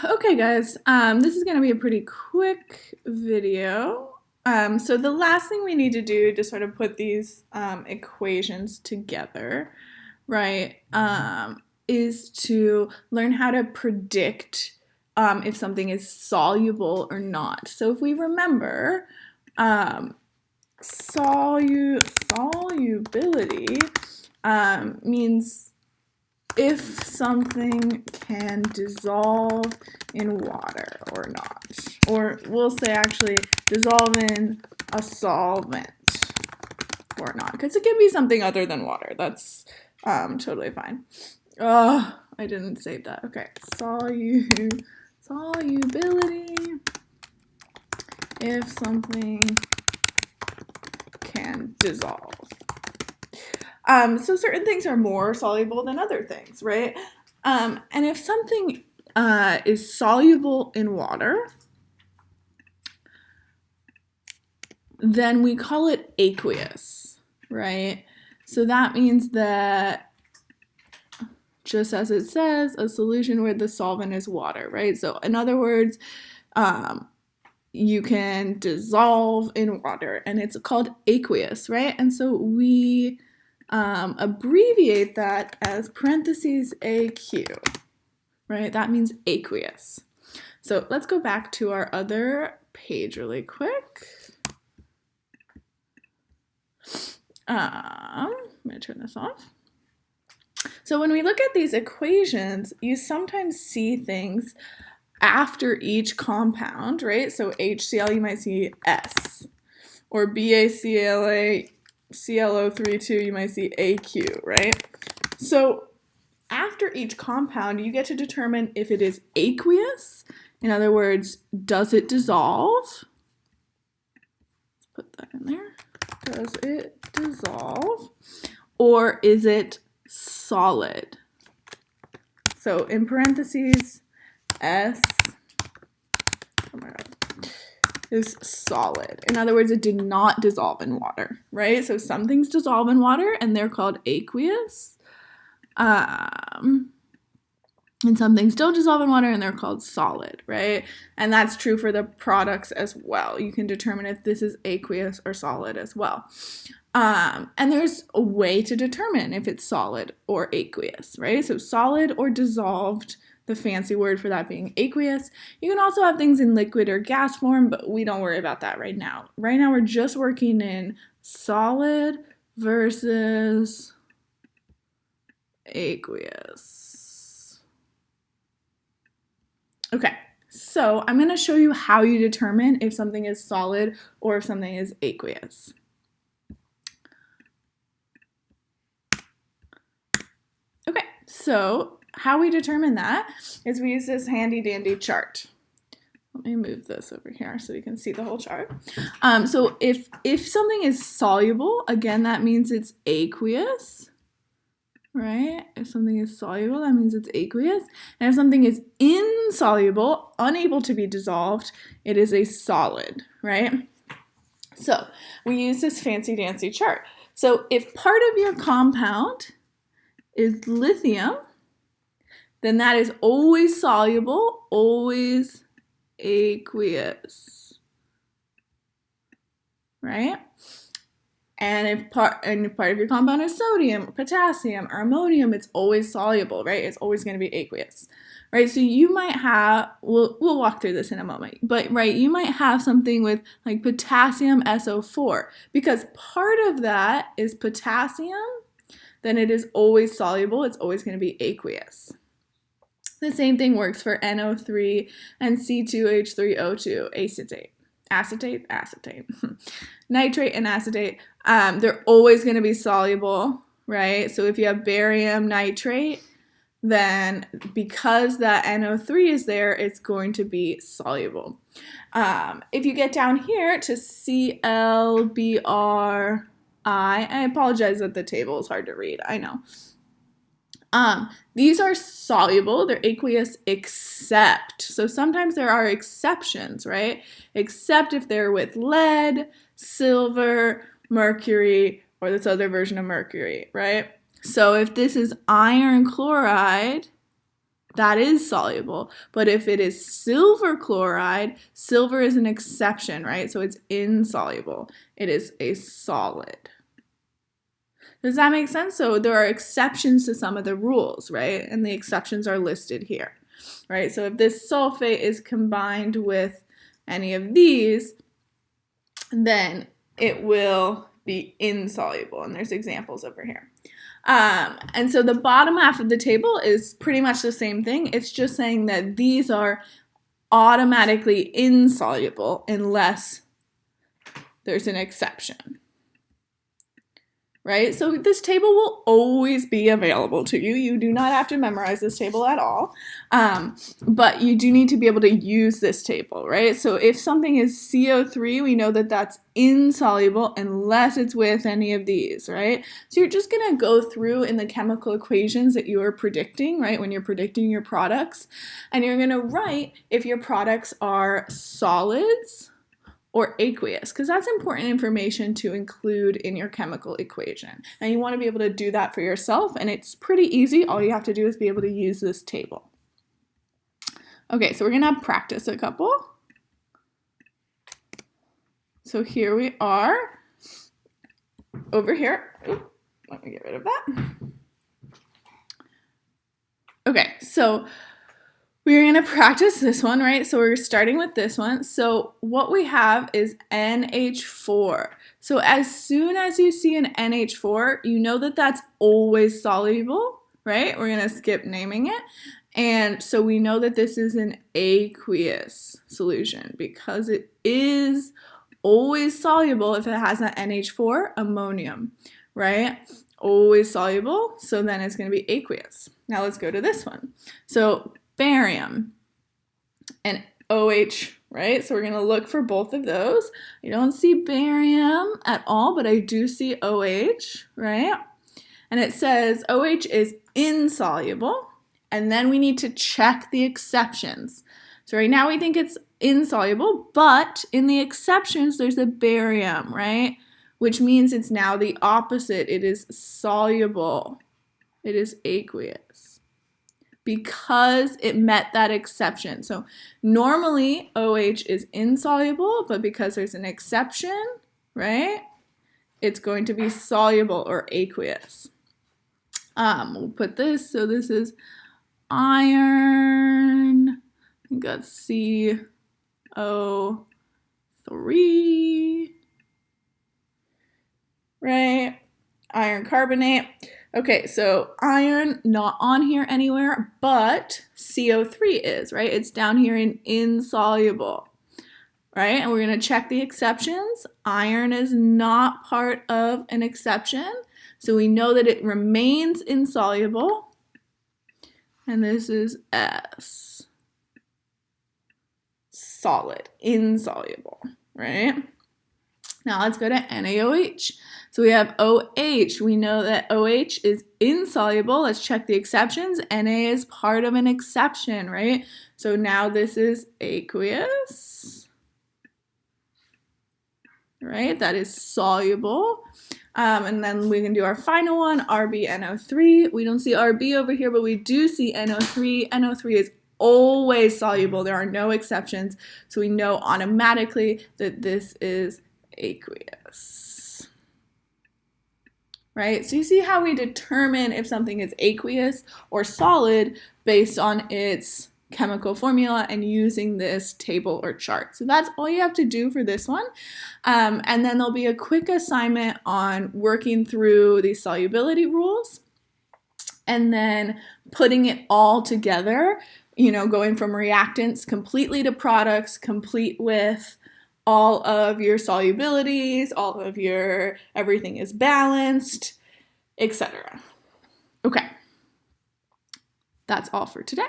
Okay guys, this is going to be a pretty quick video. So the last thing we need to do to sort of put these equations together, right, is to learn how to predict if something is soluble or not. So if we remember, solubility means if something can dissolve in water or not. Or we'll say actually dissolve in a solvent or not. Because it can be something other than water. That's totally fine. Oh, I didn't save that. Okay. Solubility. If something can dissolve. So certain things are more soluble than other things, right? And if something is soluble in water, then we call it aqueous, right? So that means that, just as it says, a solution where the solvent is water, right? So in other words, you can dissolve in water, and it's called aqueous, right? And so we abbreviate that as parentheses AQ, right? That means aqueous. So let's go back to our other page really quick. I'm going to turn this off. So when we look at these equations, you sometimes see things after each compound, right? So HCl, you might see S, or BaClA, ClO3, you might see AQ, right? So after each compound, you get to determine if it is aqueous. In other words, does it dissolve? Let's put that in there. Does it dissolve? Or is it solid? So in parentheses, S, oh my God, is solid. In other words, it did not dissolve in water, right? So some things dissolve in water and they're called aqueous. And some things don't dissolve in water and they're called solid, right? And that's true for the products as well. You can determine if this is aqueous or solid as well. And there's a way to determine if it's solid or aqueous, right? So solid or dissolved, the fancy word for that being aqueous. You can also have things in liquid or gas form, but we don't worry about that right now. Right now we're just working in solid versus aqueous. Okay, so I'm going to show you how you determine if something is solid or if something is aqueous. Okay, so how we determine that is we use this handy dandy chart. Let me move this over here so you can see the whole chart. So if something is soluble, again, that means it's aqueous, right? If something is soluble, that means it's aqueous. And if something is insoluble, unable to be dissolved, it is a solid, right? So we use this fancy dancy chart. So if part of your compound is lithium, then that is always soluble, always aqueous, right? And if part of your compound is sodium, or potassium, or ammonium, it's always soluble, right? It's always going to be aqueous, right? So you might have, we'll walk through this in a moment, but right, you might have something with like potassium SO4, because part of that is potassium, then it is always soluble, it's always going to be aqueous. The same thing works for NO3 and C2H3O2, acetate. Nitrate and acetate, they're always going to be soluble, right? So if you have barium nitrate, then because that NO3 is there, it's going to be soluble. If you get down here to ClBr, I apologize that the table is hard to read, I know. These are soluble, they're aqueous except, so sometimes there are exceptions, right? Except if they're with lead, silver, mercury, or this other version of mercury, right? So if this is iron chloride, that is soluble. But if it is silver chloride, silver is an exception, right? So it's insoluble. It is a solid. Does that make sense? So there are exceptions to some of the rules, right? And the exceptions are listed here, right? So if this sulfate is combined with any of these, then it will be insoluble. And there's examples over here. And so the bottom half of the table is pretty much the same thing. It's just saying that these are automatically insoluble unless there's an exception. Right? So this table will always be available to you. You do not have to memorize this table at all, but you do need to be able to use this table, right? So if something is CO3, we know that that's insoluble unless it's with any of these, right? So you're just going to go through in the chemical equations that you are predicting, right, when you're predicting your products, and you're going to write if your products are solids or aqueous, because that's important information to include in your chemical equation. And you want to be able to do that for yourself, and it's pretty easy. All you have to do is be able to use this table. Okay, so we're going to practice a couple. So here we are over here. Oop, let me get rid of that. Okay, so we're going to practice this one, right? So we're starting with this one. So what we have is NH4. So as soon as you see an NH4, you know that that's always soluble, right? We're going to skip naming it. And so we know that this is an aqueous solution because it is always soluble if it has an NH4, ammonium, right? Always soluble, so then it's going to be aqueous. Now let's go to this one. So barium and OH, right? So we're going to look for both of those. I don't see barium at all, but I do see OH, right? And it says OH is insoluble, and then we need to check the exceptions. So right now we think it's insoluble, but in the exceptions there's a barium, right? Which means it's now the opposite. It is soluble. It is aqueous, because it met that exception. So normally OH is insoluble, but because there's an exception, right, it's going to be soluble or aqueous. We'll put this, so this is iron, I think that's CO3, right, iron carbonate. Okay, so iron not on here anywhere, but CO3 is, right? It's down here in insoluble, right? And we're going to check the exceptions. Iron is not part of an exception, so we know that it remains insoluble. And this is S. Solid, insoluble, right? Now let's go to NaOH. So we have OH. We know that OH is insoluble. Let's check the exceptions. Na is part of an exception, right? So now this is aqueous, right? That is soluble. And then we can do our final one, RbNO3. We don't see Rb over here, but we do see NO3. NO3 is always soluble. There are no exceptions. So we know automatically that this is aqueous, right? So you see how we determine if something is aqueous or solid based on its chemical formula and using this table or chart. So that's all you have to do for this one. And then there'll be a quick assignment on working through these solubility rules and then putting it all together, you know, going from reactants completely to products, complete with all of your solubilities, all of your everything is balanced, etc. Okay, that's all for today.